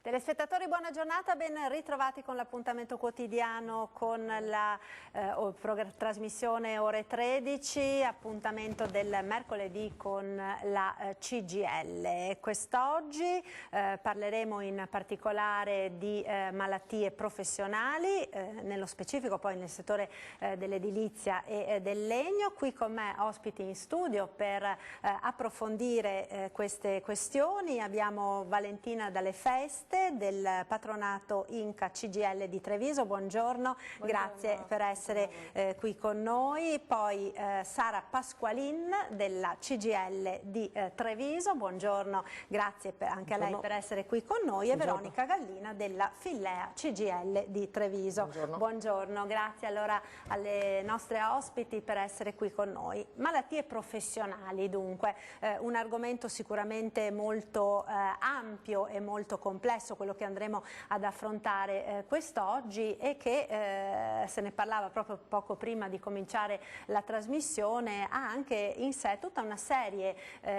Telespettatori, buona giornata, ben ritrovati con l'appuntamento quotidiano con la trasmissione ore 13, appuntamento del mercoledì con la CGIL. Quest'oggi parleremo in particolare di malattie professionali, nello specifico poi nel settore dell'edilizia e del legno. Qui con me ospiti in studio per approfondire queste questioni abbiamo Valentina Dalle Feste del patronato Inca CGIL di Treviso. Buongiorno, grazie per essere qui con noi. Poi Sara Pasqualin della CGIL di Treviso. Buongiorno, grazie anche a lei per essere qui con noi. E Veronica Gallina della Fillea CGIL di Treviso. Buongiorno, grazie allora alle nostre ospiti per essere qui con noi. Malattie professionali dunque, un argomento sicuramente molto ampio e molto complesso, quello che andremo ad affrontare quest'oggi, e che se ne parlava proprio poco prima di cominciare la trasmissione, ha anche in sé tutta una serie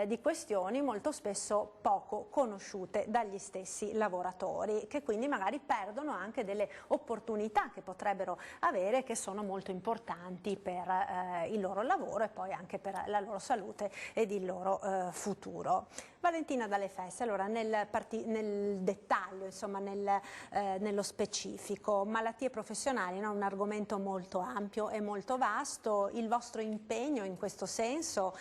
di questioni molto spesso poco conosciute dagli stessi lavoratori, che quindi magari perdono anche delle opportunità che potrebbero avere, che sono molto importanti per il loro lavoro e poi anche per la loro salute ed il loro futuro. Valentina Dalle Feste, allora nel dettaglio, insomma nello specifico, malattie professionali, no? Un argomento molto ampio e molto vasto. Il vostro impegno in questo senso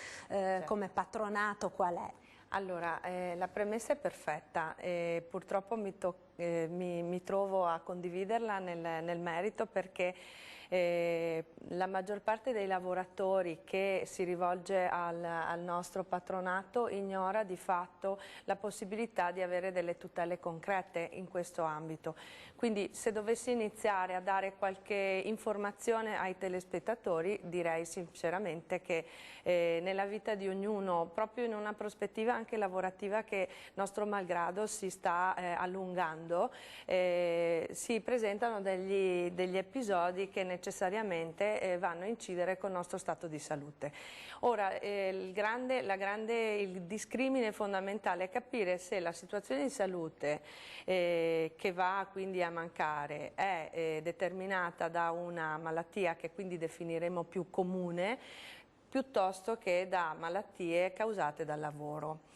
come patronato qual è? Allora, la premessa è perfetta, purtroppo mi trovo a condividerla nel merito, perché la maggior parte dei lavoratori che si rivolge al nostro patronato ignora di fatto la possibilità di avere delle tutele concrete in questo ambito. Quindi se dovessi iniziare a dare qualche informazione ai telespettatori, direi sinceramente che nella vita di ognuno, proprio in una prospettiva anche lavorativa che nostro malgrado si sta allungando, si presentano degli episodi che necessariamente vanno a incidere col nostro stato di salute. Ora, il discrimine fondamentale è capire se la situazione di salute che va quindi a mancare è determinata da una malattia che quindi definiremo più comune, piuttosto che da malattie causate dal lavoro.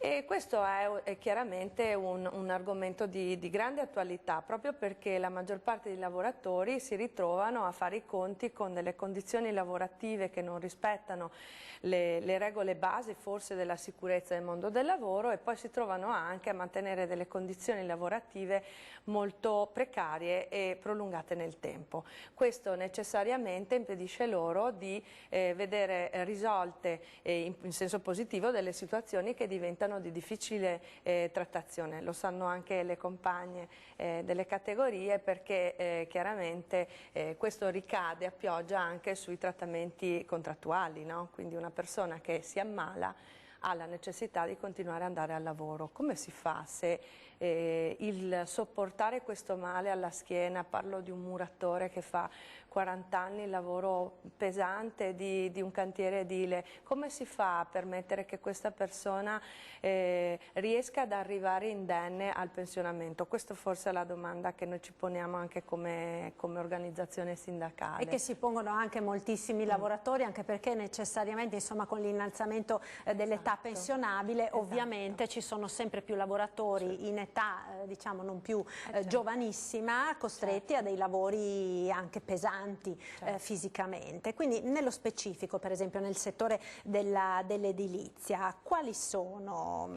E questo è chiaramente un argomento di grande attualità, proprio perché la maggior parte dei lavoratori si ritrovano a fare i conti con delle condizioni lavorative che non rispettano le regole base forse della sicurezza nel mondo del lavoro, e poi si trovano anche a mantenere delle condizioni lavorative molto precarie e prolungate nel tempo. Questo necessariamente impedisce loro di vedere risolte in senso positivo delle situazioni che diventano di difficile trattazione. Lo sanno anche le compagne delle categorie, perché chiaramente questo ricade a pioggia anche sui trattamenti contrattuali, no? Quindi una persona che si ammala ha la necessità di continuare ad andare al lavoro. Come si fa se il sopportare questo male alla schiena, parlo di un muratore che fa 40 anni lavoro pesante di un cantiere edile, come si fa a permettere che questa persona riesca ad arrivare indenne al pensionamento? Questa forse è la domanda che noi ci poniamo anche come organizzazione sindacale. E che si pongono anche moltissimi lavoratori, anche perché necessariamente, insomma, con l'innalzamento dell'età pensionabile, ovviamente ci sono sempre più lavoratori in età diciamo non più giovanissima, costretti a dei lavori anche pesanti fisicamente. Quindi nello specifico, per esempio nel settore dell'edilizia, quali sono,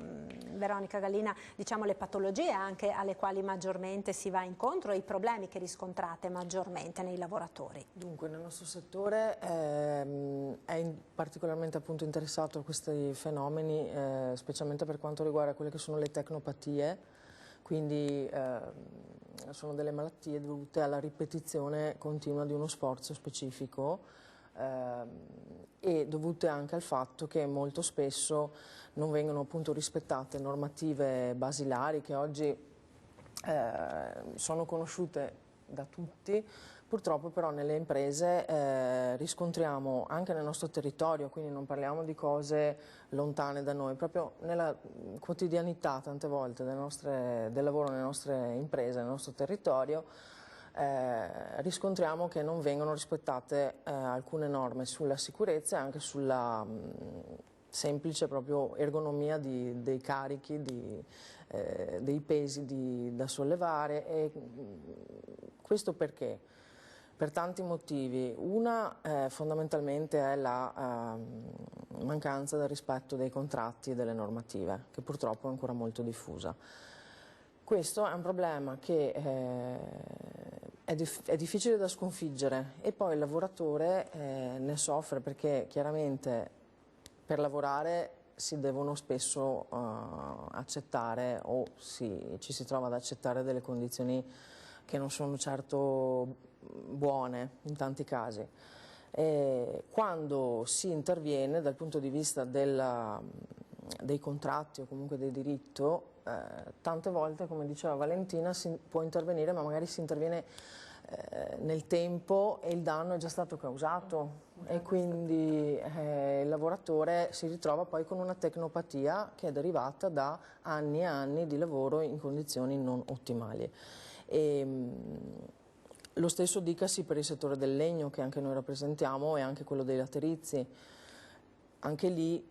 Veronica Gallina, diciamo le patologie anche alle quali maggiormente si va incontro e i problemi che riscontrate maggiormente nei lavoratori? Dunque, nel nostro settore è particolarmente appunto interessato a questi fenomeni, specialmente per quanto riguarda quelle che sono le tecnopatie. Quindi sono delle malattie dovute alla ripetizione continua di uno sforzo specifico e dovute anche al fatto che molto spesso non vengono appunto rispettate normative basilari che oggi sono conosciute da tutti. Purtroppo però nelle imprese riscontriamo anche nel nostro territorio, quindi non parliamo di cose lontane da noi, proprio nella quotidianità tante volte del lavoro nelle nostre imprese, nel nostro territorio, riscontriamo che non vengono rispettate alcune norme sulla sicurezza e anche sulla semplice proprio ergonomia dei carichi, dei pesi da sollevare. E questo perché? Per tanti motivi. Una fondamentalmente è la mancanza del rispetto dei contratti e delle normative, che purtroppo è ancora molto diffusa. Questo è un problema che è difficile da sconfiggere e poi il lavoratore ne soffre perché chiaramente per lavorare si devono spesso accettare o ci si trova ad accettare delle condizioni che non sono certo buone in tanti casi. Quando si interviene dal punto di vista dei contratti o comunque del diritto, tante volte, come diceva Valentina, si può intervenire, ma magari si interviene nel tempo e il danno è già stato causato e quindi il lavoratore si ritrova poi con una tecnopatia che è derivata da anni e anni di lavoro in condizioni non ottimali. Lo stesso dicasi per il settore del legno che anche noi rappresentiamo e anche quello dei laterizi. Anche lì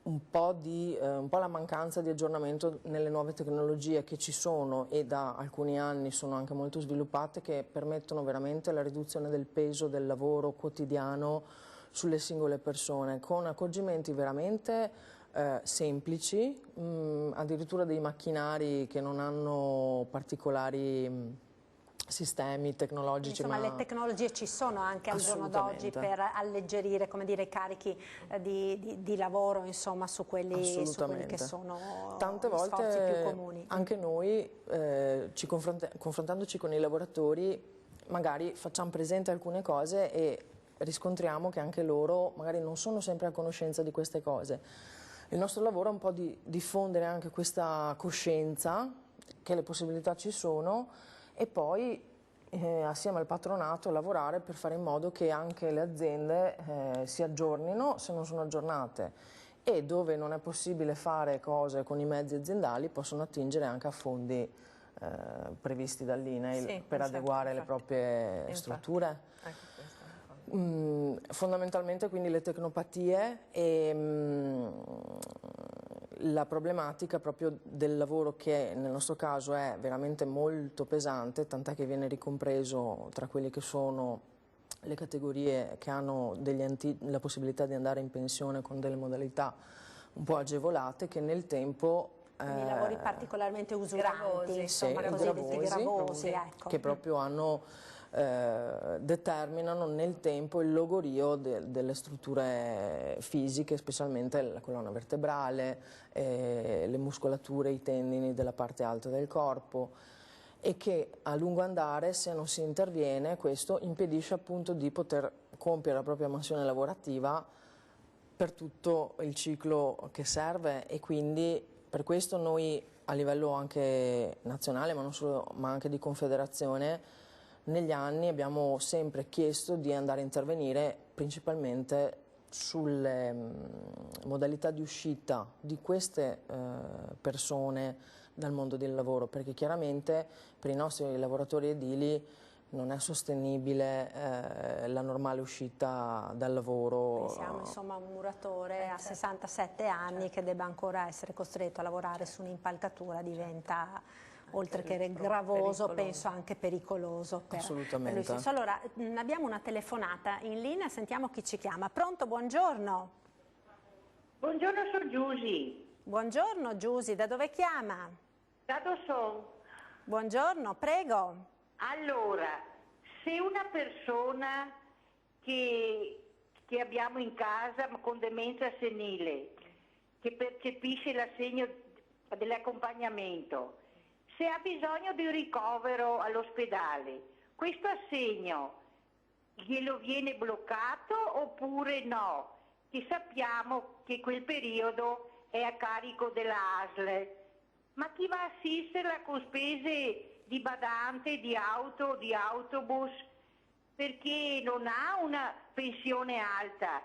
un po' la mancanza di aggiornamento nelle nuove tecnologie che ci sono e da alcuni anni sono anche molto sviluppate, che permettono veramente la riduzione del peso del lavoro quotidiano sulle singole persone, con accorgimenti veramente semplici, addirittura dei macchinari che non hanno particolari sistemi tecnologici. Insomma, le tecnologie ci sono anche al giorno d'oggi per alleggerire, come dire, i carichi di lavoro, insomma, su quelli che sono tante gli sforzi volte più comuni. anche noi, confrontandoci con i lavoratori, magari facciamo presente alcune cose e riscontriamo che anche loro magari non sono sempre a conoscenza di queste cose. Il nostro lavoro è un po' di diffondere anche questa coscienza che le possibilità ci sono e poi assieme al patronato lavorare per fare in modo che anche le aziende si aggiornino se non sono aggiornate e dove non è possibile fare cose con i mezzi aziendali possono attingere anche a fondi previsti dall'INAIL per adeguare le proprie strutture. Fondamentalmente quindi le tecnopatie e la problematica proprio del lavoro che nel nostro caso è veramente molto pesante, tant'è che viene ricompreso tra quelle che sono le categorie che hanno la possibilità di andare in pensione con delle modalità un po' agevolate che nel tempo quindi lavori particolarmente usuranti, insomma, cosiddetti gravosi, ecco. Che proprio determinano nel tempo il logorio delle strutture fisiche, specialmente la colonna vertebrale, le muscolature, i tendini della parte alta del corpo e che a lungo andare, se non si interviene, questo impedisce appunto di poter compiere la propria mansione lavorativa per tutto il ciclo che serve e quindi per questo noi a livello anche nazionale, ma non solo, ma anche di confederazione, negli anni abbiamo sempre chiesto di andare a intervenire principalmente sulle modalità di uscita di queste persone dal mondo del lavoro, perché chiaramente per i nostri lavoratori edili non è sostenibile la normale uscita dal lavoro. Pensiamo insomma a un muratore a 67 anni che debba ancora essere costretto a lavorare su un'impalcatura, diventa oltre che gravoso, penso anche pericoloso per lui stesso. Allora, abbiamo una telefonata in linea, sentiamo chi ci chiama. Pronto, buongiorno. Buongiorno, sono Giusy. Buongiorno Giusy, da dove chiama? Da Dosson. Buongiorno, prego. Allora, se una persona che abbiamo in casa con demenza senile, che percepisce l'assegno dell'accompagnamento, se ha bisogno di un ricovero all'ospedale, questo assegno glielo viene bloccato oppure no? Che sappiamo che quel periodo è a carico della ASL, ma chi va a assisterla con spese di badante, di auto, di autobus, perché non ha una pensione alta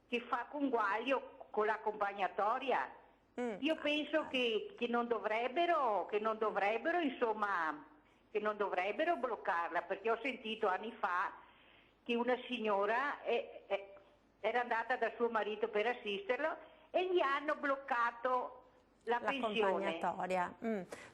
che fa conguaglio con l'accompagnatoria. Io penso che non dovrebbero, insomma, che non dovrebbero bloccarla, perché ho sentito anni fa che una signora era andata da suo marito per assisterlo e gli hanno bloccato la pensione. L'accompagnatoria.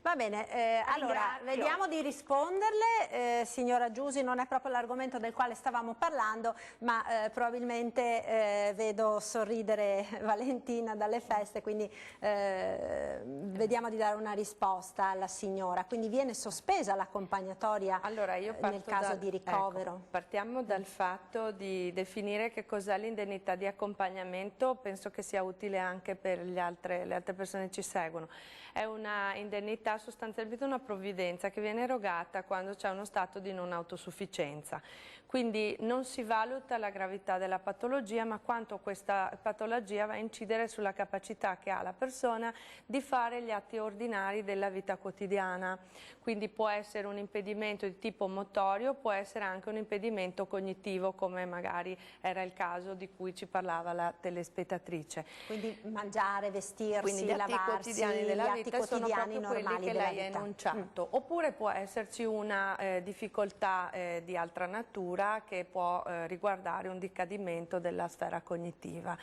Va bene, allora vediamo di risponderle. Signora Giusi, non è proprio l'argomento del quale stavamo parlando, ma probabilmente vedo sorridere Valentina dalle feste, quindi vediamo di dare una risposta alla signora. Quindi viene sospesa l'accompagnatoria nel caso di ricovero? Ecco, partiamo dal fatto di definire che cos'è l'indennità di accompagnamento, penso che sia utile anche per le altre persone che ci seguono. È una indennità, sostanzialmente una provvidenza che viene erogata quando c'è uno stato di non autosufficienza. Quindi non si valuta la gravità della patologia, ma quanto questa patologia va a incidere sulla capacità che ha la persona di fare gli atti ordinari della vita quotidiana. Quindi può essere un impedimento di tipo motorio, può essere anche un impedimento cognitivo, come magari era il caso di cui ci parlava la telespettatrice. Quindi mangiare, vestirsi, quindi gli atti lavarsi, quotidiani della vita sono proprio quelli che lei ha enunciato. Oppure può esserci una difficoltà di altra natura che può riguardare un decadimento della sfera cognitiva.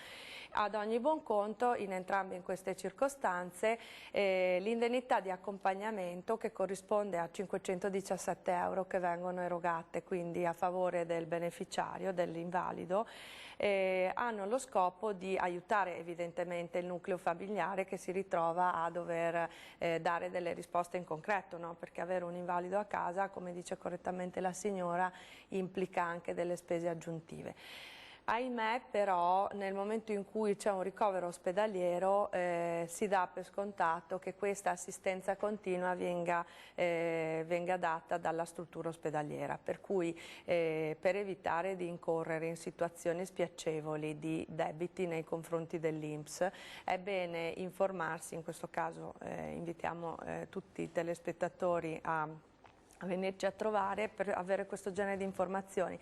Ad ogni buon conto, in entrambe queste circostanze, l'indennità di accompagnamento, che corrisponde a 517 euro che vengono erogate quindi a favore del beneficiario, dell'invalido, hanno lo scopo di aiutare evidentemente il nucleo familiare che si ritrova a dover dare delle risposte in concreto, no? Perché avere un invalido a casa, come dice correttamente la signora, implica anche delle spese aggiuntive. Ahimè però nel momento in cui c'è un ricovero ospedaliero si dà per scontato che questa assistenza continua venga data dalla struttura ospedaliera, per cui per evitare di incorrere in situazioni spiacevoli di debiti nei confronti dell'INPS è bene informarsi. In questo caso invitiamo tutti i telespettatori a venirci a trovare per avere questo genere di informazioni.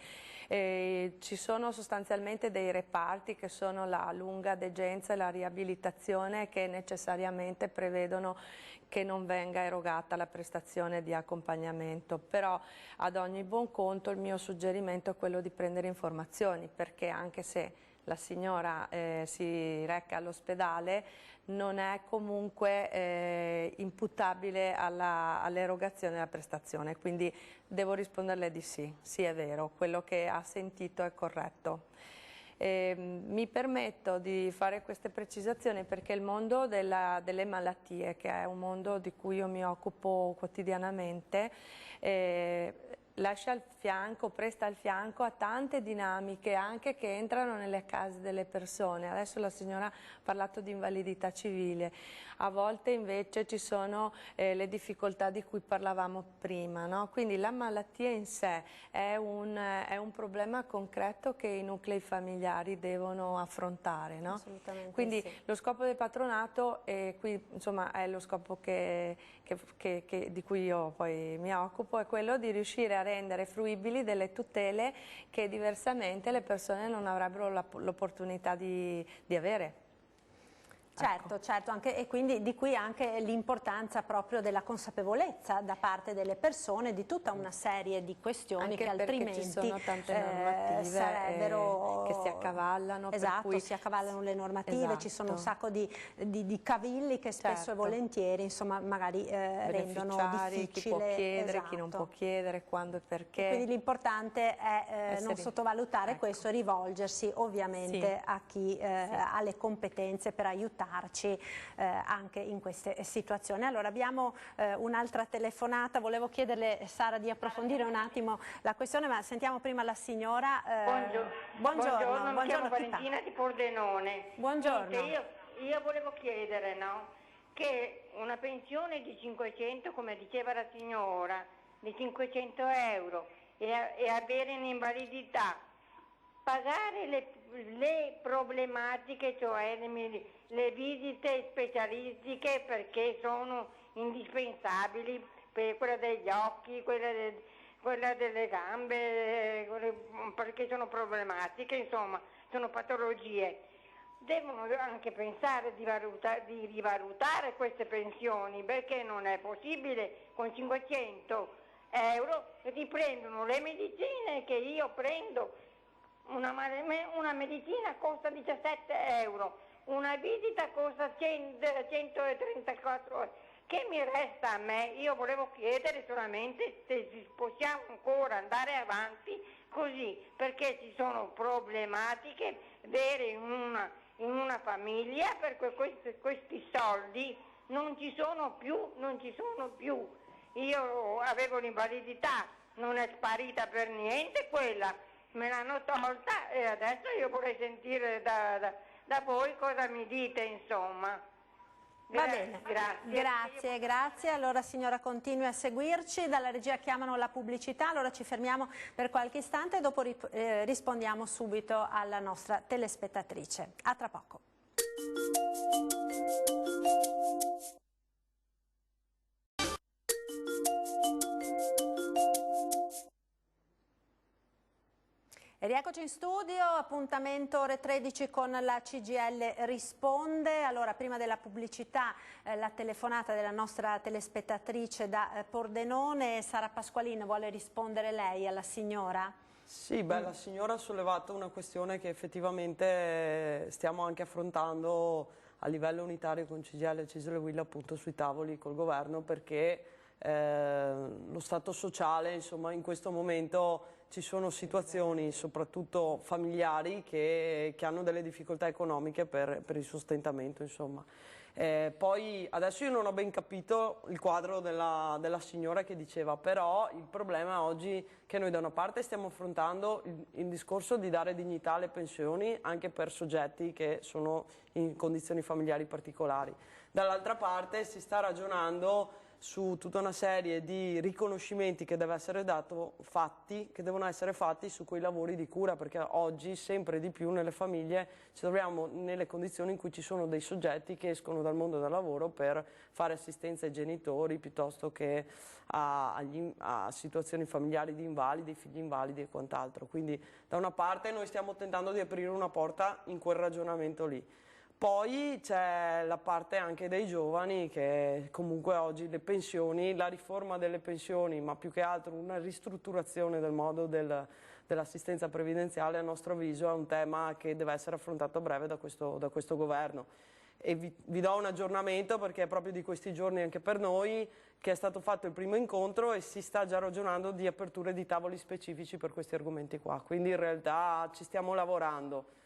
Ci sono sostanzialmente dei reparti che sono la lunga degenza e la riabilitazione, che necessariamente prevedono che non venga erogata la prestazione di accompagnamento, però ad ogni buon conto il mio suggerimento è quello di prendere informazioni, perché anche se la signora si reca all'ospedale non è comunque imputabile all'erogazione della prestazione, quindi devo risponderle di sì, sì è vero, quello che ha sentito è corretto. Mi permetto di fare queste precisazioni perché il mondo delle malattie, che è un mondo di cui io mi occupo quotidianamente, lascia il fianco, presta il fianco a tante dinamiche anche che entrano nelle case delle persone. Adesso la signora ha parlato di invalidità civile, a volte invece ci sono le difficoltà di cui parlavamo prima, no? Quindi la malattia in sé è un problema concreto che i nuclei familiari devono affrontare, no? Assolutamente. Quindi sì. lo scopo del patronato, qui insomma è lo scopo di cui io poi mi occupo, è quello di riuscire a rendere fruibili delle tutele che diversamente le persone non avrebbero l'opportunità di avere. Certo, certo, anche, e quindi di qui anche l'importanza proprio della consapevolezza da parte delle persone di tutta una serie di questioni anche che altrimenti ci sono tante normative sarebbero che si accavallano. Esatto, per cui... si accavallano le normative, esatto. Ci sono un sacco di cavilli che spesso e volentieri insomma magari rendono difficile. Chi può chiedere, chi non Esatto. può chiedere, quando e perché. E quindi l'importante è non sottovalutare questo e rivolgersi ovviamente a chi ha le competenze per aiutarci anche in queste situazioni. Allora abbiamo un'altra telefonata, volevo chiederle Sara di approfondire un attimo la questione, ma sentiamo prima la signora. Buongiorno, mi chiamo Valentina di Pordenone. Buongiorno. Io volevo chiedere, no, che una pensione di 500, come diceva la signora, di 500 euro e avere un'invalidità, pagare le problematiche, cioè le visite specialistiche, perché sono indispensabili, per quella degli occhi, quella delle gambe, perché sono problematiche, insomma, sono patologie. Devono anche pensare di rivalutare queste pensioni, perché non è possibile con 500 euro riprendono le medicine che io prendo. Una medicina costa 17 euro, una visita costa 134 euro. Che mi resta a me? Io volevo chiedere solamente se possiamo ancora andare avanti così, perché ci sono problematiche vere in una famiglia, perché questi soldi non ci sono più. Io avevo l'invalidità, non è sparita per niente quella, me l'hanno tolta e adesso io vorrei sentire da voi cosa mi dite, insomma. Va bene, grazie. Allora signora continui a seguirci, dalla regia chiamano la pubblicità, allora ci fermiamo per qualche istante e dopo rispondiamo subito alla nostra telespettatrice. A tra poco. E rieccoci in studio, appuntamento ore 13 con la CGIL risponde. Allora, prima della pubblicità, la telefonata della nostra telespettatrice da Pordenone. Sara Pasqualin, vuole rispondere lei alla signora? Sì, beh, la signora ha sollevato una questione che effettivamente stiamo anche affrontando a livello unitario con CGIL e CISL e UIL, appunto sui tavoli col governo, perché lo stato sociale, insomma, in questo momento ci sono situazioni soprattutto familiari che hanno delle difficoltà economiche per il sostentamento, insomma. Poi adesso io non ho ben capito il quadro della signora che diceva, però il problema oggi è che noi da una parte stiamo affrontando il discorso di dare dignità alle pensioni anche per soggetti che sono in condizioni familiari particolari, dall'altra parte si sta ragionando su tutta una serie di riconoscimenti che devono essere fatti su quei lavori di cura, perché oggi sempre di più nelle famiglie ci troviamo nelle condizioni in cui ci sono dei soggetti che escono dal mondo del lavoro per fare assistenza ai genitori piuttosto che a situazioni familiari di invalidi, figli invalidi e quant'altro. Quindi da una parte noi stiamo tentando di aprire una porta in quel ragionamento lì. Poi c'è la parte anche dei giovani che comunque oggi le pensioni, la riforma delle pensioni, ma più che altro una ristrutturazione del modo dell'assistenza previdenziale, a nostro avviso è un tema che deve essere affrontato a breve da questo governo. E vi do un aggiornamento perché è proprio di questi giorni anche per noi che è stato fatto il primo incontro e si sta già ragionando di aperture di tavoli specifici per questi argomenti qua, quindi in realtà ci stiamo lavorando.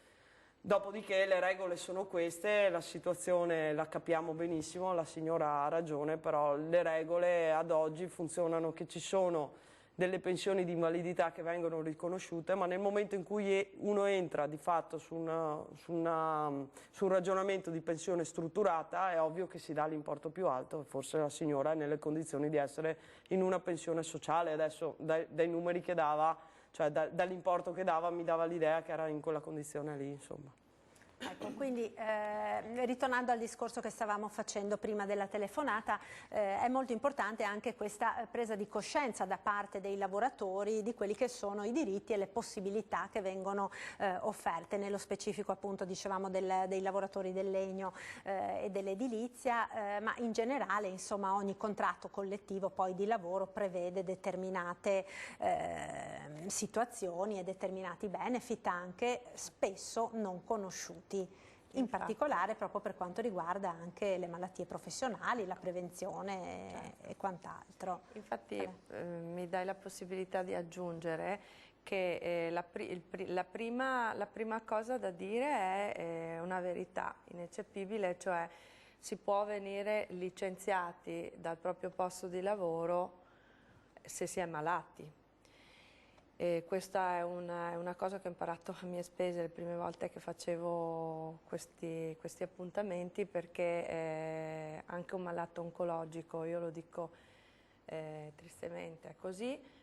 Dopodiché le regole sono queste, la situazione la capiamo benissimo, la signora ha ragione, però le regole ad oggi funzionano che ci sono delle pensioni di invalidità che vengono riconosciute, ma nel momento in cui uno entra di fatto su un ragionamento di pensione strutturata è ovvio che si dà l'importo più alto, forse la signora è nelle condizioni di essere in una pensione sociale, adesso dai numeri che dava, cioè dall'importo che dava mi dava l'idea che era in quella condizione lì, insomma. Ecco, quindi ritornando al discorso che stavamo facendo prima della telefonata, è molto importante anche questa presa di coscienza da parte dei lavoratori di quelli che sono i diritti e le possibilità che vengono offerte, nello specifico appunto dicevamo dei lavoratori del legno e dell'edilizia, ma in generale insomma ogni contratto collettivo poi di lavoro prevede determinate situazioni e determinati benefit anche spesso non conosciuti. In particolare proprio per quanto riguarda anche le malattie professionali, la prevenzione e quant'altro. Infatti mi dai la possibilità di aggiungere che la prima cosa da dire è una verità ineccepibile, cioè si può venire licenziati dal proprio posto di lavoro se si è malati. E questa è una cosa che ho imparato a mie spese le prime volte che facevo questi appuntamenti, perché anche un malato oncologico, io lo dico tristemente è così.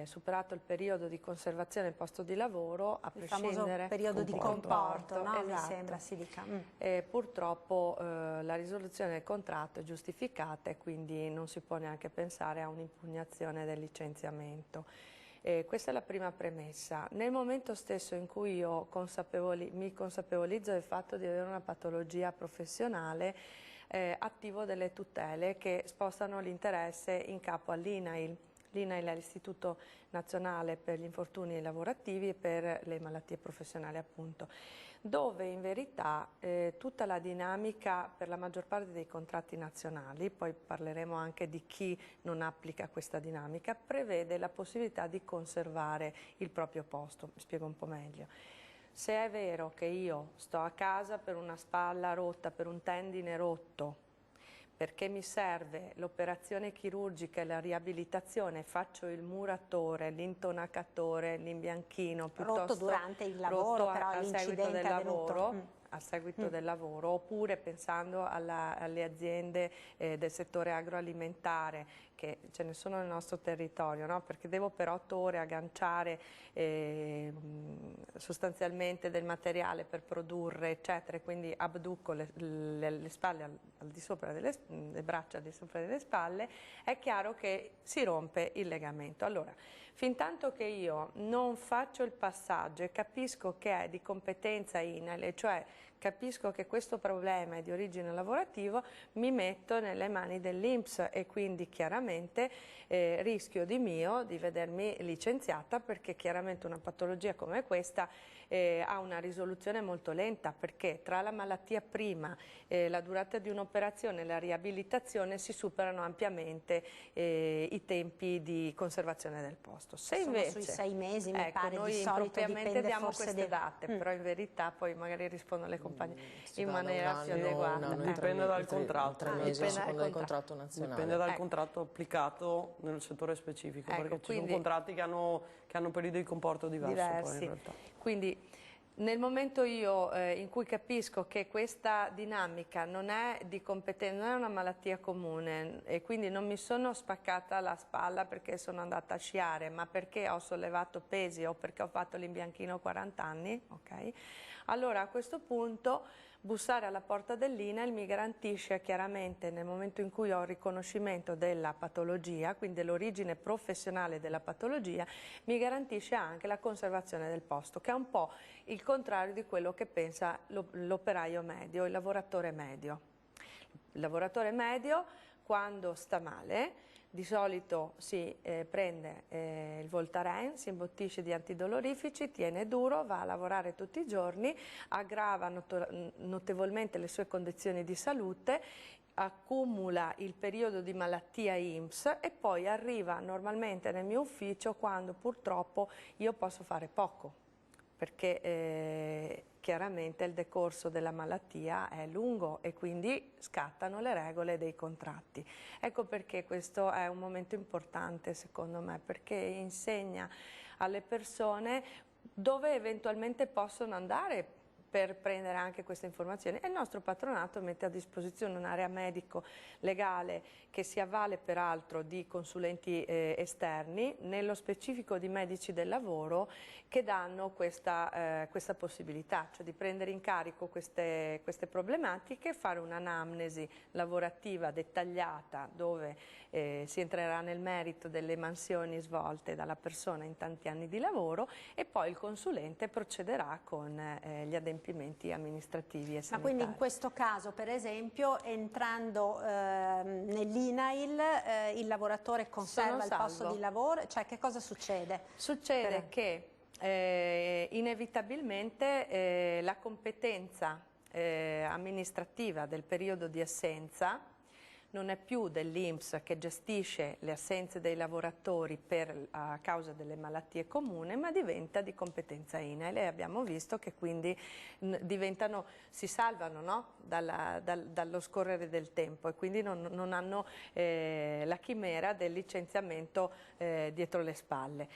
Superato il periodo di conservazione del posto di lavoro, a Il prescindere famoso periodo di comporto, no? Mi esatto. sembra si dica. Purtroppo la risoluzione del contratto è giustificata e quindi non si può neanche pensare a un'impugnazione del licenziamento. Questa è la prima premessa. Nel momento stesso in cui io mi consapevolizzo del fatto di avere una patologia professionale, attivo delle tutele che spostano l'interesse in capo all'INAIL. L'INAIL è l'Istituto Nazionale per gli Infortuni Lavorativi e per le Malattie Professionali, appunto, dove in verità tutta la dinamica per la maggior parte dei contratti nazionali, poi parleremo anche di chi non applica questa dinamica, prevede la possibilità di conservare il proprio posto. Mi spiego un po' meglio. Se è vero che io sto a casa per una spalla rotta, per un tendine rotto, perché mi serve l'operazione chirurgica e la riabilitazione, faccio il muratore, l'intonacatore, l'imbianchino, piuttosto rotto durante il lavoro, però l'incidente è avvenuto. A seguito del lavoro, oppure pensando alle aziende del settore agroalimentare, che ce ne sono nel nostro territorio, no? Perché devo per 8 ore agganciare sostanzialmente del materiale per produrre, eccetera, e quindi abduco le spalle al di sopra le braccia al di sopra delle spalle, è chiaro che si rompe il legamento. Allora, fintanto che io non faccio il passaggio e capisco che è di competenza INAIL, cioè capisco che questo problema è di origine lavorativa, mi metto nelle mani dell'INPS e quindi chiaramente rischio di vedermi licenziata, perché chiaramente una patologia come questa ha una risoluzione molto lenta, perché tra la malattia prima, la durata di un'operazione e la riabilitazione si superano ampiamente i tempi di conservazione del posto. Se sono invece, sui 6 mesi, mi pare, noi di solito impropriamente diamo forse queste date, però in verità poi magari rispondo alle compagnie in da maniera più adeguata. Dipende dal contratto. 3 mesi a seconda del contratto nazionale. Dipende dal contratto applicato nel settore specifico, perché ci sono contratti che hanno periodi di comporto diversi. Poi in realtà. Quindi nel momento in cui capisco che questa dinamica non è di competenza, non è una malattia comune, e quindi non mi sono spaccata la spalla perché sono andata a sciare, ma perché ho sollevato pesi o perché ho fatto l'imbianchino 40 anni, ok? Allora a questo punto bussare alla porta dell'INAIL mi garantisce chiaramente, nel momento in cui ho il riconoscimento della patologia, quindi dell'origine professionale della patologia, mi garantisce anche la conservazione del posto, che è un po' il contrario di quello che pensa l'operaio medio, il lavoratore medio. Il lavoratore medio, quando sta male, di solito si prende il Voltaren, si imbottisce di antidolorifici, tiene duro, va a lavorare tutti i giorni, aggrava notevolmente le sue condizioni di salute, accumula il periodo di malattia INPS e poi arriva normalmente nel mio ufficio quando purtroppo io posso fare poco, perché chiaramente il decorso della malattia è lungo e quindi scattano le regole dei contratti. Ecco perché questo è un momento importante secondo me, perché insegna alle persone dove eventualmente possono andare per prendere anche queste informazioni, e il nostro patronato mette a disposizione un'area medico-legale che si avvale peraltro di consulenti esterni, nello specifico di medici del lavoro, che danno questa possibilità, cioè di prendere in carico queste problematiche, fare un'anamnesi lavorativa dettagliata dove si entrerà nel merito delle mansioni svolte dalla persona in tanti anni di lavoro, e poi il consulente procederà con gli adempimenti amministrativi e sanitari. Ma quindi in questo caso, per esempio, entrando nell'INAIL, il lavoratore conserva il posto di lavoro, cioè che cosa succede? Succede che inevitabilmente la competenza amministrativa del periodo di assenza non è più dell'INPS, che gestisce le assenze dei lavoratori a causa delle malattie comuni, ma diventa di competenza INAIL, e abbiamo visto che quindi si salvano, no? dallo scorrere del tempo, e quindi non hanno la chimera del licenziamento dietro le spalle.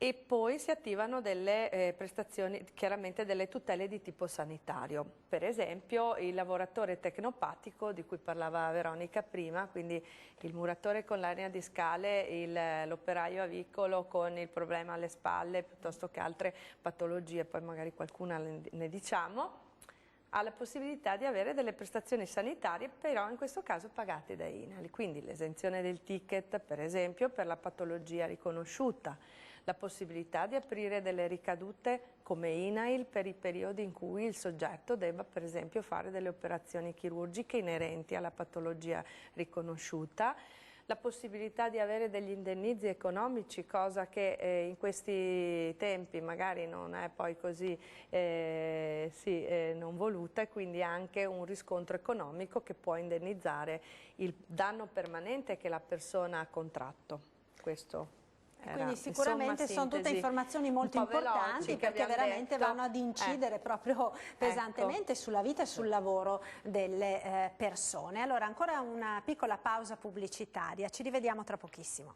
E poi si attivano delle prestazioni, chiaramente delle tutele di tipo sanitario. Per esempio il lavoratore tecnopatico di cui parlava Veronica prima, quindi il muratore con l'ernia discale, l'operaio avicolo con il problema alle spalle piuttosto che altre patologie, poi magari qualcuna ne diciamo, ha la possibilità di avere delle prestazioni sanitarie, però in questo caso pagate da INAIL, quindi l'esenzione del ticket per esempio per la patologia riconosciuta, la possibilità di aprire delle ricadute come INAIL per i periodi in cui il soggetto debba per esempio fare delle operazioni chirurgiche inerenti alla patologia riconosciuta, la possibilità di avere degli indennizzi economici, cosa che in questi tempi magari non è poi così non voluta, e quindi anche un riscontro economico che può indennizzare il danno permanente che la persona ha contratto. Questo quindi sicuramente sono tutte informazioni molto importanti, perché veramente vanno ad incidere proprio pesantemente sulla vita e sul lavoro delle persone. Allora ancora una piccola pausa pubblicitaria, ci rivediamo tra pochissimo.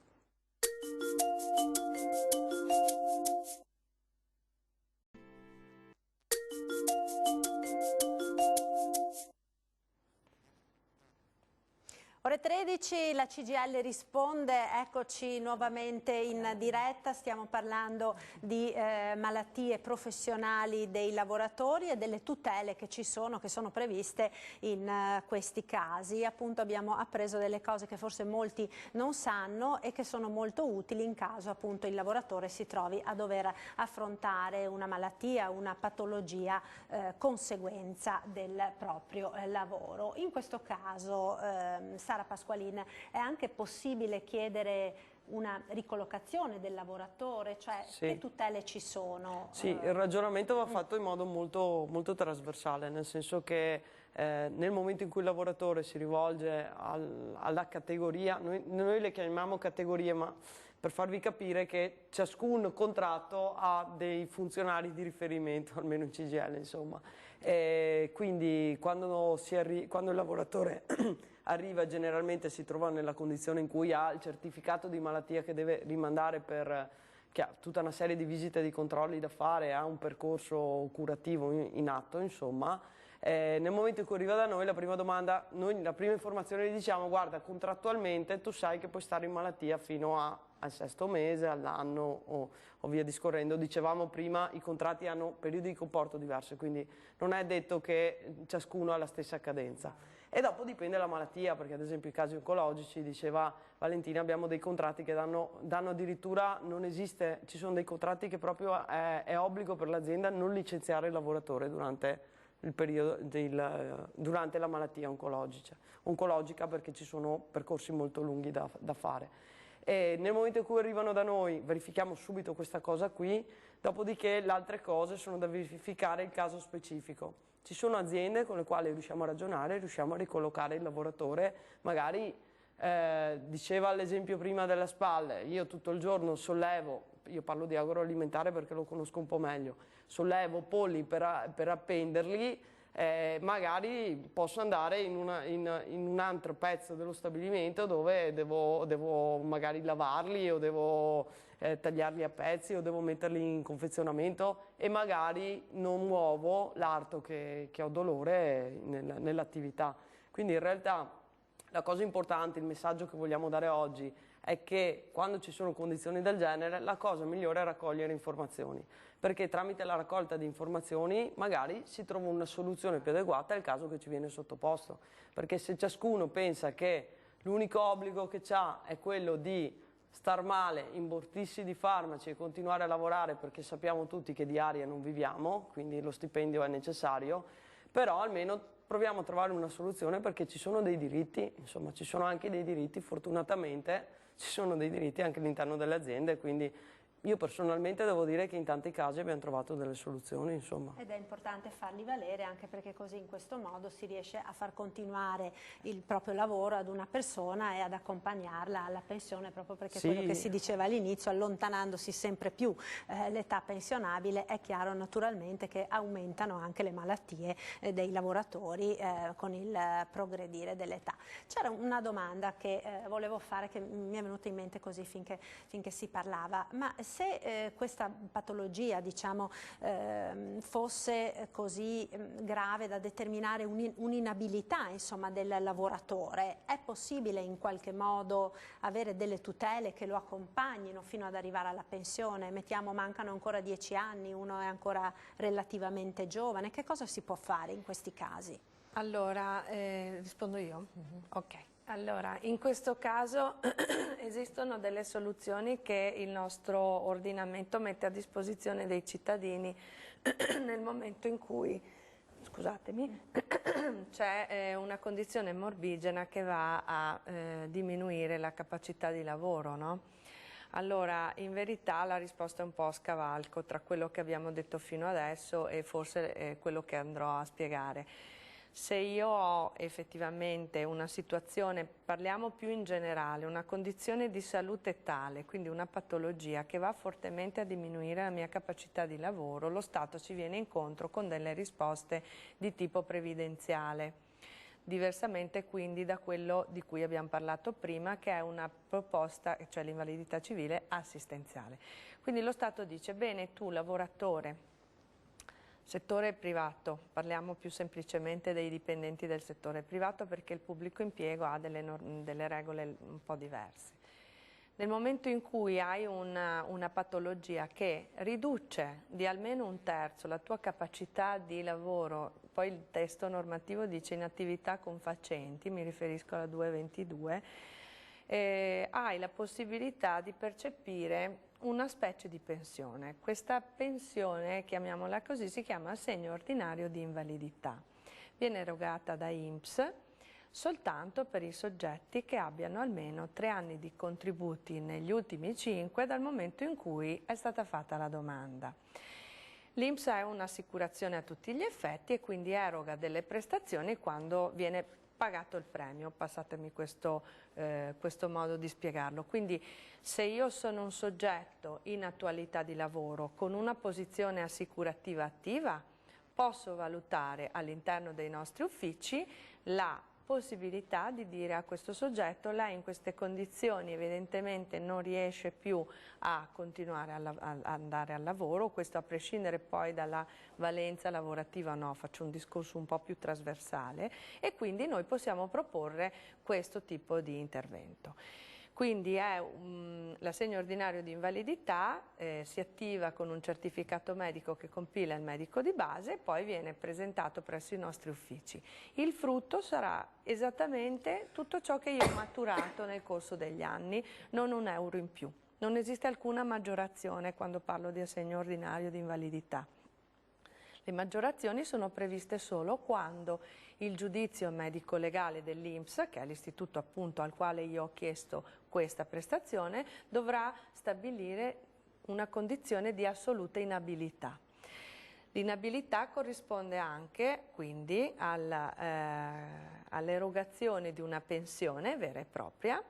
Ore 13, la CGIL risponde, eccoci nuovamente in diretta, stiamo parlando di malattie professionali dei lavoratori e delle tutele che ci sono, che sono previste in questi casi. Appunto abbiamo appreso delle cose che forse molti non sanno e che sono molto utili in caso appunto il lavoratore si trovi a dover affrontare una malattia, una patologia conseguenza del proprio lavoro. In questo caso Sara Pasqualin, è anche possibile chiedere una ricollocazione del lavoratore, cioè che tutele ci sono? Sì, il ragionamento va fatto in modo molto, molto trasversale, nel senso che nel momento in cui il lavoratore si rivolge alla categoria, noi le chiamiamo categorie, ma per farvi capire che ciascun contratto ha dei funzionari di riferimento, almeno in CGIL insomma. Quindi quando il lavoratore arriva, generalmente si trova nella condizione in cui ha il certificato di malattia che deve rimandare che ha tutta una serie di visite e di controlli da fare, ha un percorso curativo in atto, insomma. Nel momento in cui arriva da noi, la prima domanda, noi la prima informazione gli diciamo: guarda, contrattualmente tu sai che puoi stare in malattia fino al 6° mese, all'anno o via discorrendo. Dicevamo prima, i contratti hanno periodi di comporto diversi, quindi non è detto che ciascuno ha la stessa cadenza. E dopo dipende dalla malattia, perché ad esempio i casi oncologici, diceva Valentina, abbiamo dei contratti che danno addirittura, non esiste, ci sono dei contratti che proprio è obbligo per l'azienda non licenziare il lavoratore durante il periodo durante la malattia oncologica, perché ci sono percorsi molto lunghi da fare. E nel momento in cui arrivano da noi verifichiamo subito questa cosa qui, dopodiché le altre cose sono da verificare il caso specifico. Ci sono aziende con le quali riusciamo a ragionare, riusciamo a ricollocare il lavoratore, magari diceva l'esempio prima della spalla, io tutto il giorno sollevo, io parlo di agroalimentare perché lo conosco un po' meglio, sollevo polli per appenderli, magari posso andare in un altro pezzo dello stabilimento dove devo magari lavarli o devo tagliarli a pezzi o devo metterli in confezionamento e magari non muovo l'arto che ho dolore nell'attività. Quindi in realtà la cosa importante, il messaggio che vogliamo dare oggi è che quando ci sono condizioni del genere la cosa migliore è raccogliere informazioni, perché tramite la raccolta di informazioni magari si trova una soluzione più adeguata al caso che ci viene sottoposto, perché se ciascuno pensa che l'unico obbligo che ha è quello di star male, imbottirsi di farmaci e continuare a lavorare, perché sappiamo tutti che di aria non viviamo, quindi lo stipendio è necessario, però almeno proviamo a trovare una soluzione, perché ci sono dei diritti, insomma ci sono anche dei diritti, fortunatamente ci sono dei diritti anche all'interno delle aziende, quindi io personalmente devo dire che in tanti casi abbiamo trovato delle soluzioni, insomma. Ed è importante farli valere, anche perché così in questo modo si riesce a far continuare il proprio lavoro ad una persona e ad accompagnarla alla pensione, proprio perché quello che si diceva all'inizio, allontanandosi sempre più l'età pensionabile, è chiaro naturalmente che aumentano anche le malattie dei lavoratori con il progredire dell'età. C'era una domanda che volevo fare, che mi è venuta in mente così finché si parlava, ma se questa patologia, diciamo, fosse così grave da determinare un'inabilità, insomma, del lavoratore, è possibile in qualche modo avere delle tutele che lo accompagnino fino ad arrivare alla pensione? Mettiamo, mancano ancora 10 anni, uno è ancora relativamente giovane, che cosa si può fare in questi casi? Allora, rispondo io? Ok. Allora, in questo caso esistono delle soluzioni che il nostro ordinamento mette a disposizione dei cittadini nel momento in cui, scusatemi, c'è una condizione morbigena che va a diminuire la capacità di lavoro, no? Allora, in verità la risposta è un po' a scavalco tra quello che abbiamo detto fino adesso e forse quello che andrò a spiegare. Se io ho effettivamente una situazione, parliamo più in generale, una condizione di salute tale, quindi una patologia che va fortemente a diminuire la mia capacità di lavoro, lo Stato ci viene incontro con delle risposte di tipo previdenziale, diversamente quindi da quello di cui abbiamo parlato prima, che è una proposta, cioè l'invalidità civile assistenziale. Quindi lo Stato dice, bene, tu lavoratore, settore privato, parliamo più semplicemente dei dipendenti del settore privato perché il pubblico impiego ha delle regole un po' diverse. Nel momento in cui hai una patologia che riduce di almeno un terzo la tua capacità di lavoro, poi il testo normativo dice in attività confacenti, mi riferisco alla 222, hai la possibilità di percepire una specie di pensione. Questa pensione, chiamiamola così, si chiama assegno ordinario di invalidità. Viene erogata da INPS soltanto per i soggetti che abbiano almeno 3 anni di contributi negli ultimi 5 dal momento in cui è stata fatta la domanda. L'INPS è un'assicurazione a tutti gli effetti e quindi eroga delle prestazioni quando viene pagato il premio, passatemi questo modo di spiegarlo. Quindi se io sono un soggetto in attualità di lavoro con una posizione assicurativa attiva, posso valutare all'interno dei nostri uffici la possibilità di dire a questo soggetto: lei in queste condizioni evidentemente non riesce più a continuare a andare al lavoro, questo a prescindere poi dalla valenza lavorativa o no, faccio un discorso un po' più trasversale, e quindi noi possiamo proporre questo tipo di intervento. Quindi è l'assegno ordinario di invalidità, si attiva con un certificato medico che compila il medico di base e poi viene presentato presso i nostri uffici. Il frutto sarà esattamente tutto ciò che io ho maturato nel corso degli anni, non un euro in più. Non esiste alcuna maggiorazione quando parlo di assegno ordinario di invalidità. Le maggiorazioni sono previste solo quando il giudizio medico-legale dell'INPS, che è l'istituto appunto al quale io ho chiesto questa prestazione, dovrà stabilire una condizione di assoluta inabilità. L'inabilità corrisponde anche quindi all'erogazione di una pensione vera e propria,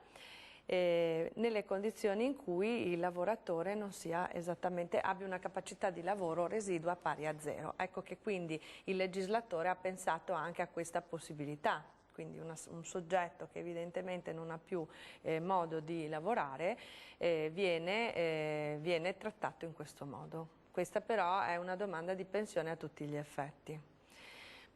nelle condizioni in cui il lavoratore non sia esattamente, abbia una capacità di lavoro residua pari a 0. Ecco che quindi il legislatore ha pensato anche a questa possibilità. Quindi un soggetto che evidentemente non ha più modo di lavorare viene trattato in questo modo. Questa però è una domanda di pensione a tutti gli effetti.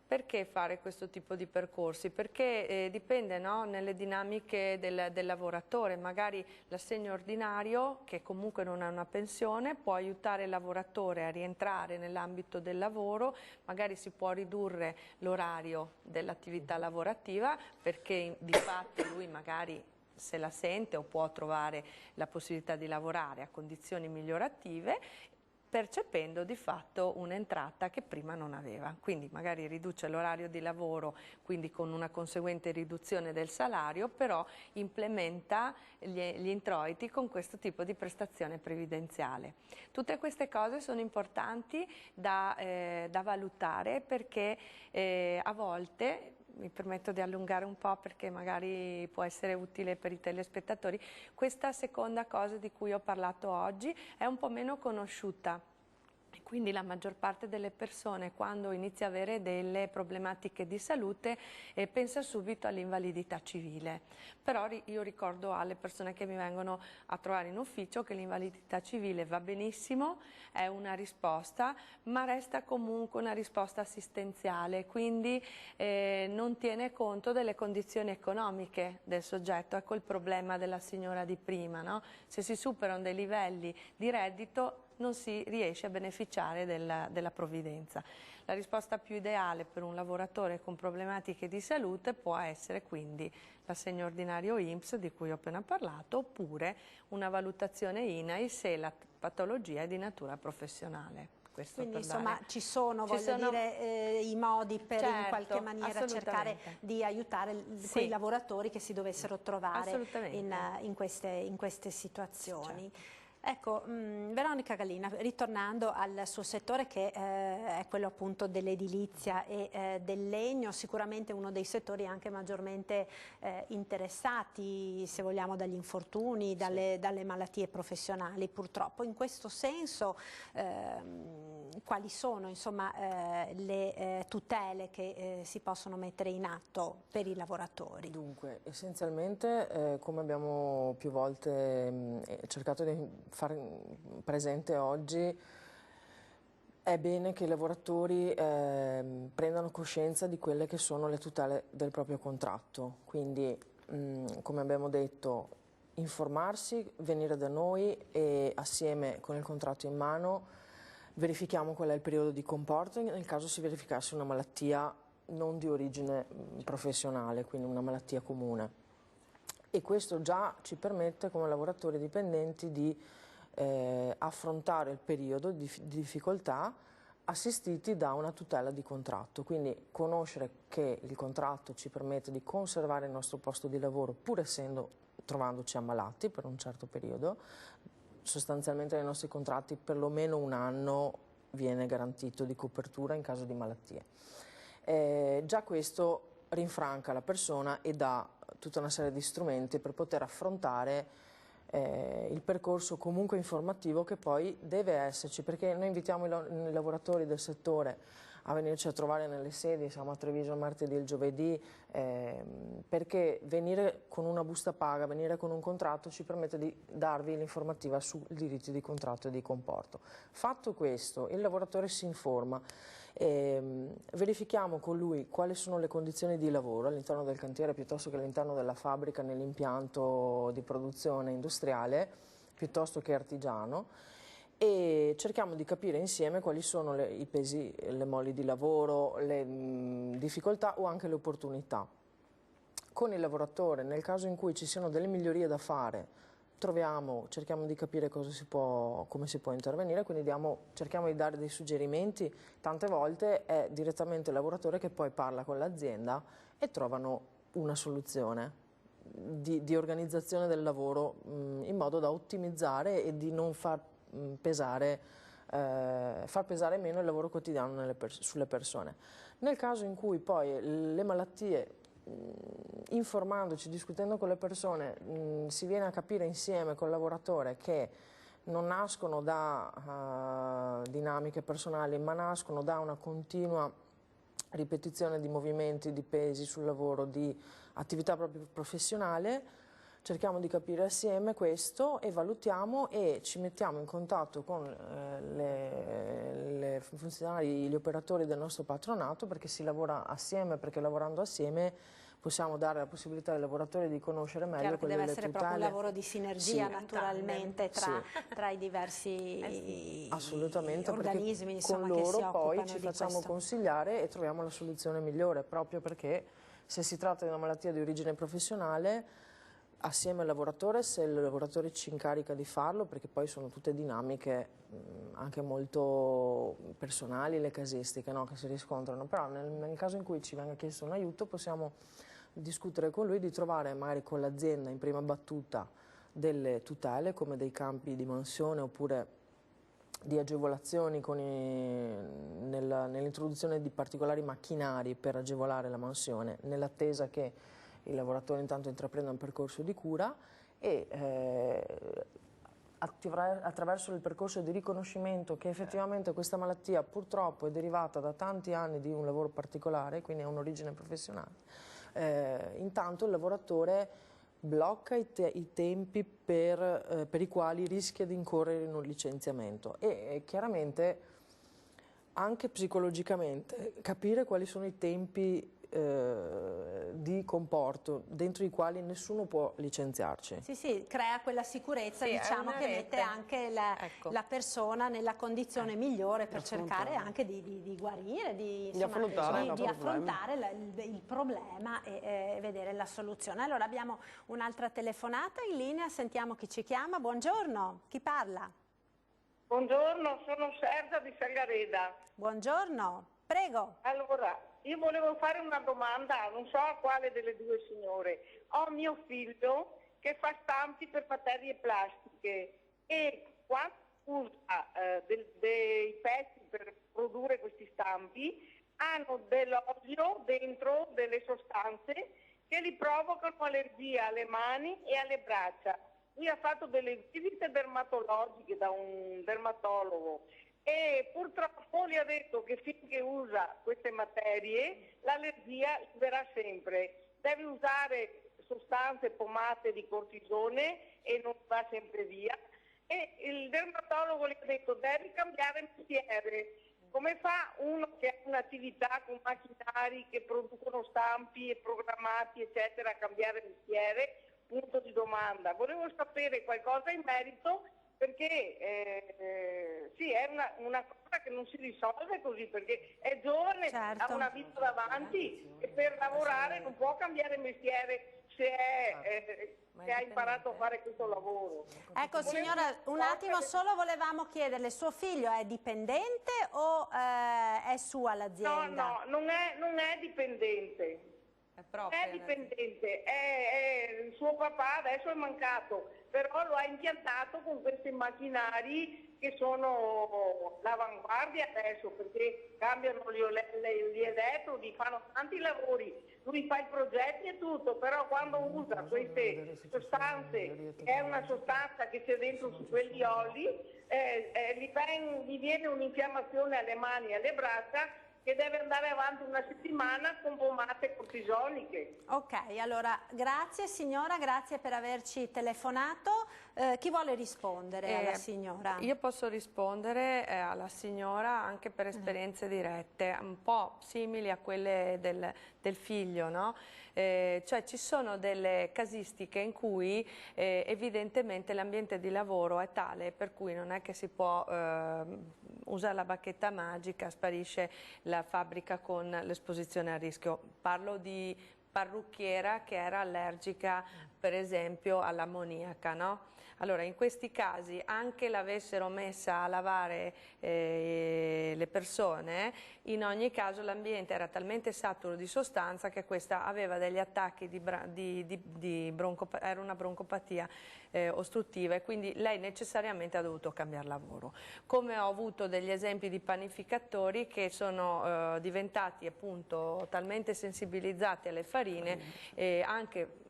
Perché fare questo tipo di percorsi? Perché dipende, no, nelle dinamiche del lavoratore. Magari l'assegno ordinario, che comunque non è una pensione, può aiutare il lavoratore a rientrare nell'ambito del lavoro, magari si può ridurre l'orario dell'attività lavorativa perché di fatto lui magari se la sente o può trovare la possibilità di lavorare a condizioni migliorative, percependo di fatto un'entrata che prima non aveva. Quindi magari riduce l'orario di lavoro, quindi con una conseguente riduzione del salario, però implementa gli introiti con questo tipo di prestazione previdenziale. Tutte queste cose sono importanti da valutare perché a volte, mi permetto di allungare un po' perché magari può essere utile per i telespettatori, questa seconda cosa di cui ho parlato oggi è un po' meno conosciuta. Quindi la maggior parte delle persone quando inizia a avere delle problematiche di salute pensa subito all'invalidità civile. Però io ricordo alle persone che mi vengono a trovare in ufficio che l'invalidità civile va benissimo, è una risposta, ma resta comunque una risposta assistenziale, quindi non tiene conto delle condizioni economiche del soggetto. Ecco il problema della signora di prima, no? Se si superano dei livelli di reddito non si riesce a beneficiare della provvidenza. La risposta più ideale per un lavoratore con problematiche di salute può essere quindi l'assegno ordinario INPS di cui ho appena parlato, oppure una valutazione INAIL se la patologia è di natura professionale. Quindi insomma ci sono i modi per in qualche maniera cercare di aiutare quei lavoratori che si dovessero trovare in queste situazioni. Certo. Ecco, Veronica Gallina, ritornando al suo settore che è quello appunto dell'edilizia e del legno, sicuramente uno dei settori anche maggiormente interessati, se vogliamo, dagli infortuni, dalle malattie professionali purtroppo. In questo senso quali sono insomma le tutele che si possono mettere in atto per i lavoratori? Dunque, essenzialmente come abbiamo più volte cercato di far presente oggi, è bene che i lavoratori prendano coscienza di quelle che sono le tutele del proprio contratto, quindi come abbiamo detto informarsi, venire da noi e assieme con il contratto in mano verifichiamo qual è il periodo di comporto nel caso si verificasse una malattia non di origine professionale, quindi una malattia comune. E questo già ci permette come lavoratori dipendenti di affrontare il periodo di difficoltà assistiti da una tutela di contratto, quindi conoscere che il contratto ci permette di conservare il nostro posto di lavoro pur trovandoci ammalati per un certo periodo. Sostanzialmente nei nostri contratti perlomeno un anno viene garantito di copertura in caso di malattie. Già questo rinfranca la persona e dà tutta una serie di strumenti per poter affrontare il percorso comunque informativo che poi deve esserci, perché noi invitiamo i lavoratori del settore a venirci a trovare nelle sedi, siamo a Treviso il martedì e il giovedì, perché venire con una busta paga, venire con un contratto ci permette di darvi l'informativa sui diritti di contratto e di comporto. Fatto questo, il lavoratore si informa, verifichiamo con lui quali sono le condizioni di lavoro all'interno del cantiere piuttosto che all'interno della fabbrica, nell'impianto di produzione industriale piuttosto che artigiano, e cerchiamo di capire insieme quali sono i pesi, le mole di lavoro, le difficoltà o anche le opportunità. Con il lavoratore, nel caso in cui ci siano delle migliorie da fare, cerchiamo di capire come si può intervenire, quindi cerchiamo di dare dei suggerimenti. Tante volte è direttamente il lavoratore che poi parla con l'azienda e trovano una soluzione di organizzazione del lavoro in modo da ottimizzare e di non far pesare meno il lavoro quotidiano sulle persone. Nel caso in cui poi le malattie, informandoci, discutendo con le persone, si viene a capire insieme col lavoratore che non nascono da dinamiche personali, ma nascono da una continua ripetizione di movimenti, di pesi sul lavoro, di attività proprio professionale. Cerchiamo di capire assieme questo e valutiamo e ci mettiamo in contatto con le funzionari, gli operatori del nostro patronato, perché si lavora assieme, perché lavorando assieme possiamo dare la possibilità ai lavoratori di conoscere meglio quelle delle tutele. Deve essere proprio un lavoro di sinergia naturalmente tra i diversi assolutamente, organismi insomma, con loro poi ci facciamo consigliare e troviamo la soluzione migliore, proprio perché se si tratta di una malattia di origine professionale, assieme al lavoratore, se il lavoratore ci incarica di farlo, perché poi sono tutte dinamiche anche molto personali, le casistiche, no, che si riscontrano, però nel caso in cui ci venga chiesto un aiuto possiamo discutere con lui di trovare magari con l'azienda in prima battuta delle tutele come dei campi di mansione oppure di agevolazioni nell'introduzione di particolari macchinari per agevolare la mansione, nell'attesa che il lavoratore intanto intraprenda un percorso di cura e attraverso il percorso di riconoscimento che effettivamente questa malattia purtroppo è derivata da tanti anni di un lavoro particolare, quindi ha un'origine professionale, intanto il lavoratore blocca i tempi per i quali rischia di incorrere in un licenziamento e chiaramente anche psicologicamente capire quali sono i tempi di comporto dentro i quali nessuno può licenziarci. Sì, sì, crea quella sicurezza, sì, diciamo, che mette anche la persona nella condizione migliore per cercare anche di guarire, di affrontare il problema e vedere la soluzione. Allora abbiamo un'altra telefonata in linea, sentiamo chi ci chiama. Buongiorno, chi parla? Buongiorno, sono Serda di Sagareda. Buongiorno, prego. Allora, io volevo fare una domanda, non so a quale delle due signore. Ho mio figlio che fa stampi per materie plastiche e quando usa dei pezzi per produrre questi stampi hanno dell'olio dentro, delle sostanze che gli provocano allergia alle mani e alle braccia. Lui ha fatto delle visite dermatologiche da un dermatologo e purtroppo gli ha detto che finché usa queste materie l'allergia verrà sempre. Deve usare sostanze, pomate di cortisone e non va sempre via. E il dermatologo gli ha detto devi cambiare mestiere. Come fa uno che ha un'attività con macchinari che producono stampi e programmati eccetera a cambiare mestiere? Punto di domanda. Volevo sapere qualcosa in merito perché sì, è una cosa che non si risolve così, perché è giovane, certo, ha una vita davanti e per lavorare non può cambiare mestiere se ha imparato a fare questo lavoro. Ecco signora, un attimo solo volevamo chiederle, suo figlio è dipendente o è sua l'azienda? No, non è dipendente. È dipendente, è il suo papà adesso è mancato, però lo ha impiantato con questi macchinari che sono l'avanguardia adesso, perché cambiano gli elettrodi, fanno tanti lavori, lui fa i progetti e tutto, però quando usa queste sostanze, che è una sostanza che c'è dentro su quegli oli, gli viene un'infiammazione alle mani e alle braccia che deve andare avanti una settimana con pomate cortisoniche. Ok, allora grazie signora, grazie per averci telefonato. Chi vuole rispondere alla signora? Io posso rispondere alla signora anche per esperienze dirette, un po' simili a quelle del figlio, no? Cioè ci sono delle casistiche in cui evidentemente l'ambiente di lavoro è tale per cui non è che si può usare la bacchetta magica, sparisce la fabbrica con l'esposizione a rischio. Parlo di parrucchiera che era allergica per esempio all'ammoniaca, no? Allora in questi casi anche l'avessero messa a lavare le persone, in ogni caso l'ambiente era talmente saturo di sostanza che questa aveva degli attacchi era una broncopatia ostruttiva e quindi lei necessariamente ha dovuto cambiare lavoro. Come ho avuto degli esempi di panificatori che sono diventati appunto talmente sensibilizzati alle farine e anche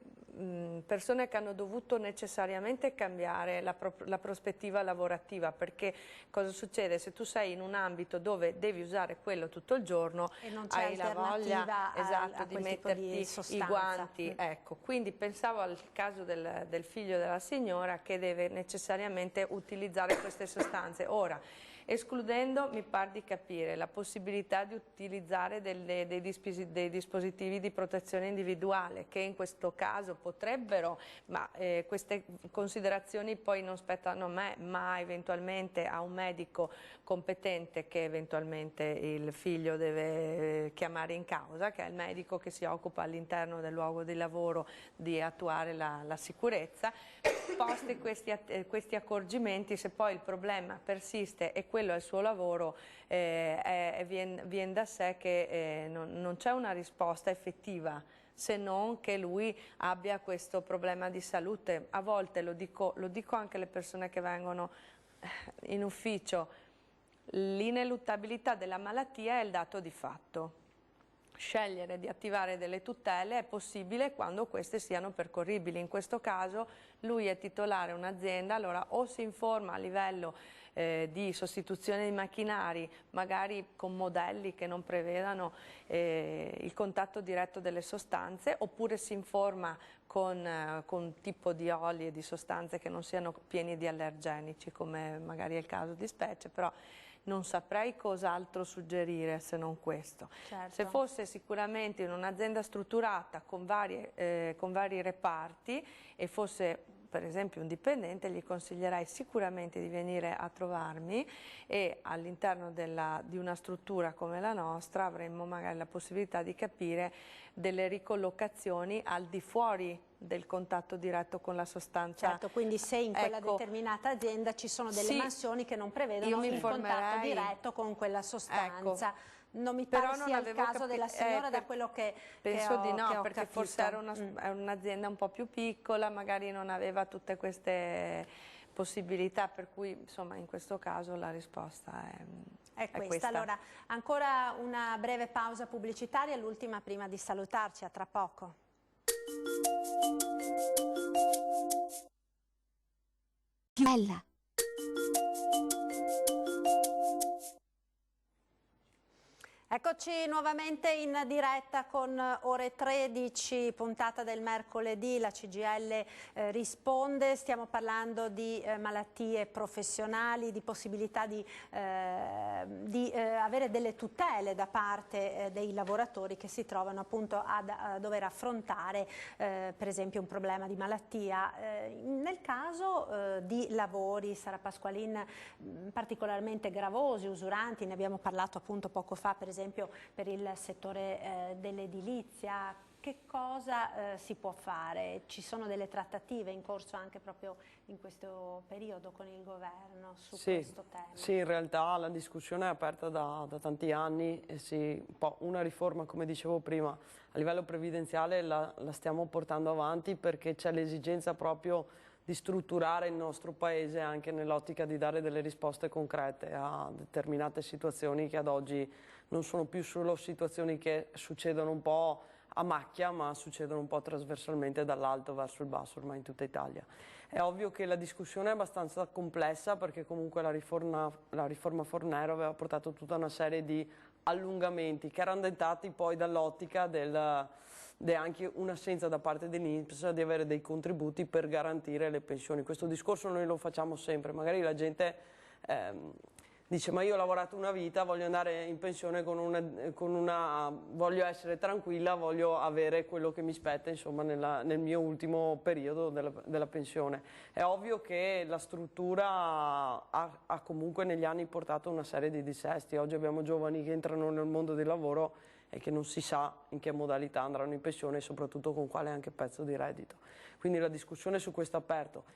persone che hanno dovuto necessariamente cambiare la prospettiva lavorativa, perché cosa succede? Se tu sei in un ambito dove devi usare quello tutto il giorno e non hai la voglia a di metterti i guanti, ecco. Quindi pensavo al caso del figlio della signora che deve necessariamente utilizzare queste sostanze. Ora, escludendo, mi par di capire, la possibilità di utilizzare dei dispositivi di protezione individuale che in questo caso potrebbero, ma queste considerazioni poi non spettano a me, ma eventualmente a un medico competente che eventualmente il figlio deve chiamare in causa, che è il medico che si occupa all'interno del luogo di lavoro di attuare la sicurezza. Posti questi accorgimenti, se poi il problema persiste e quello è il suo lavoro, viene da sé che non c'è una risposta effettiva, se non che lui abbia questo problema di salute. A volte, lo dico anche alle persone che vengono in ufficio, l'ineluttabilità della malattia è il dato di fatto. scegliere di attivare delle tutele è possibile quando queste siano percorribili. In questo caso lui è titolare un'azienda, allora o si informa a livello di sostituzione di macchinari, magari con modelli che non prevedano il contatto diretto delle sostanze, oppure si informa con tipo di oli e di sostanze che non siano pieni di allergenici, come magari è il caso di specie, però non saprei cos'altro suggerire se non questo. Certo. Se fosse sicuramente in un'azienda strutturata con vari reparti e fosse per esempio un dipendente, gli consiglierei sicuramente di venire a trovarmi, e all'interno di una struttura come la nostra avremmo magari la possibilità di capire delle ricollocazioni al di fuori del contatto diretto con la sostanza. Certo, quindi se in quella determinata azienda ci sono delle mansioni che non prevedono il contatto diretto con quella sostanza. Non mi pare sia il caso della signora, da quello che penso di no, perché capito. forse era un'azienda un po' più piccola, magari non aveva tutte queste possibilità, per cui insomma in questo caso la risposta è questa. Allora, ancora una breve pausa pubblicitaria, l'ultima prima di salutarci, a tra poco. Bella. Eccoci nuovamente in diretta con Ore 13, puntata del mercoledì, la CGIL risponde, stiamo parlando di malattie professionali, di possibilità di avere delle tutele da parte dei lavoratori che si trovano appunto a dover affrontare per esempio un problema di malattia. Nel caso di lavori, Sara Pasqualin, particolarmente gravosi, usuranti, ne abbiamo parlato appunto poco fa, per esempio per il settore dell'edilizia, che cosa si può fare? Ci sono delle trattative in corso anche proprio in questo periodo con il governo su questo tema? Sì, in realtà la discussione è aperta da tanti anni e una riforma, come dicevo prima, a livello previdenziale la stiamo portando avanti perché c'è l'esigenza proprio di strutturare il nostro Paese anche nell'ottica di dare delle risposte concrete a determinate situazioni che ad oggi non sono più solo situazioni che succedono un po' a macchia, ma succedono un po' trasversalmente dall'alto verso il basso ormai in tutta Italia. È ovvio che la discussione è abbastanza complessa perché comunque la riforma Fornero aveva portato tutta una serie di allungamenti che erano dettati poi dall'ottica anche un'assenza da parte dell'INPS di avere dei contributi per garantire le pensioni. Questo discorso noi lo facciamo sempre, magari la gente dice ma io ho lavorato una vita, voglio andare in pensione voglio essere tranquilla, voglio avere quello che mi spetta insomma nel mio ultimo periodo della pensione. È ovvio che la struttura ha comunque negli anni portato una serie di dissesti. Oggi abbiamo giovani che entrano nel mondo del lavoro e che non si sa in che modalità andranno in pensione e soprattutto con quale anche pezzo di reddito. Quindi la discussione su questo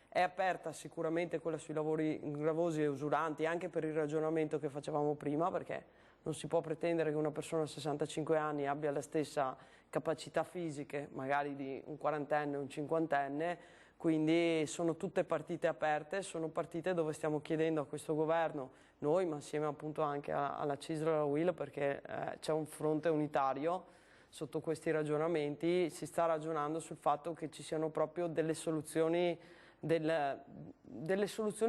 è aperta sicuramente quella sui lavori gravosi e usuranti, anche per il ragionamento che facevamo prima, perché non si può pretendere che una persona a 65 anni abbia la stessa capacità fisiche magari di un quarantenne o un cinquantenne, quindi sono tutte partite aperte, sono partite dove stiamo chiedendo a questo governo, noi ma assieme appunto anche alla CISL e alla UIL, perché c'è un fronte unitario sotto questi ragionamenti, si sta ragionando sul fatto che ci siano proprio delle soluzioni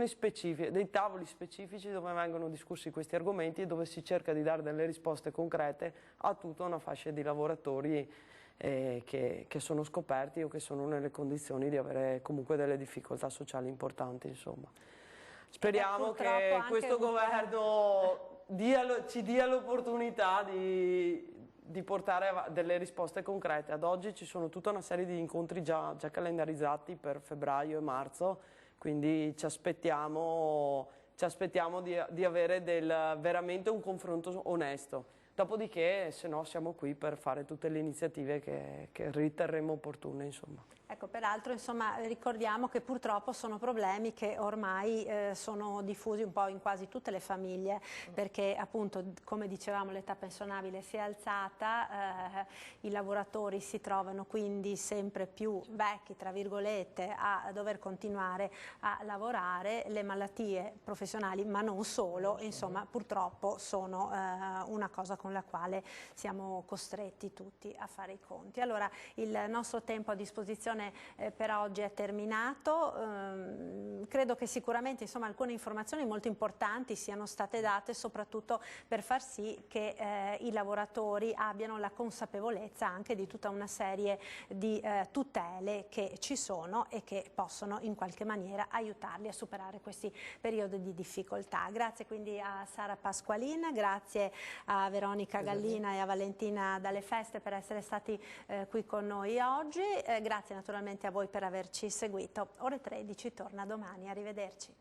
specifiche, dei tavoli specifici dove vengono discussi questi argomenti e dove si cerca di dare delle risposte concrete a tutta una fascia di lavoratori che sono scoperti o che sono nelle condizioni di avere comunque delle difficoltà sociali importanti, insomma. Speriamo che questo governo ci dia l'opportunità di portare delle risposte concrete. Ad oggi ci sono tutta una serie di incontri già calendarizzati per febbraio e marzo, quindi ci aspettiamo di avere veramente un confronto onesto. Dopodiché, se no, siamo qui per fare tutte le iniziative che riterremo opportune, insomma. Ecco, peraltro, insomma, ricordiamo che purtroppo sono problemi che ormai sono diffusi un po' in quasi tutte le famiglie, perché appunto, come dicevamo, l'età pensionabile si è alzata, i lavoratori si trovano quindi sempre più vecchi, tra virgolette, a dover continuare a lavorare, le malattie professionali, ma non solo, insomma, purtroppo sono una cosa con la quale siamo costretti tutti a fare i conti. Allora, il nostro tempo a disposizione per oggi è terminato. Credo che sicuramente, insomma, alcune informazioni molto importanti siano state date, soprattutto per far sì che i lavoratori abbiano la consapevolezza anche di tutta una serie di tutele che ci sono e che possono in qualche maniera aiutarli a superare questi periodi di difficoltà. Grazie quindi a Sara Pasqualin, grazie a Veronica Gallina e a Valentina Dalle Feste per essere stati qui con noi oggi. Grazie naturalmente a voi per averci seguito. Ore 13 torna domani, arrivederci.